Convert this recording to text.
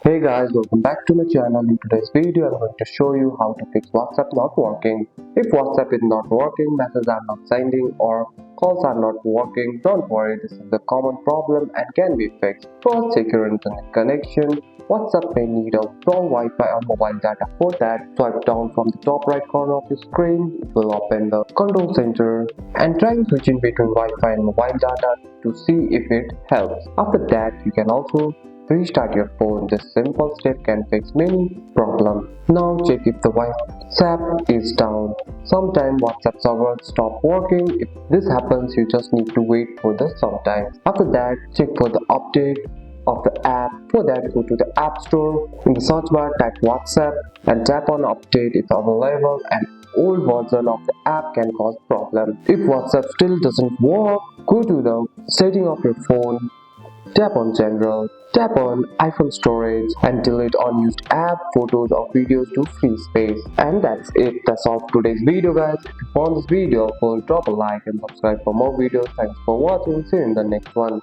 Hey guys, welcome back to my channel. In today's video, I'm going to show you how to fix WhatsApp not working. If WhatsApp is not working, messages are not sending, or calls are not working, don't worry, this is a common problem and can be fixed. First, check your internet connection. WhatsApp may need a strong Wi-Fi or mobile data. For that, swipe down from the top right corner of your screen. It will open the control center and try switching between Wi-Fi and mobile data to see if it helps. After that, you can also restart your phone. This simple step can fix many problems. Now check if the WhatsApp is down. Sometimes WhatsApp servers stop working. If this happens, you just need to wait for the sometimes. After that, check for the update of the app. For that, go to the App Store. In the search bar, type WhatsApp and tap on update if available. An old version of the app can cause problem. If WhatsApp still doesn't work, go to the setting of your phone. Tap on General, tap on iPhone storage and delete unused app, photos or videos to free space. And that's it. That's all for today's video guys. If you found this video helpful, drop a like and subscribe for more videos. Thanks for watching. See you in the next one.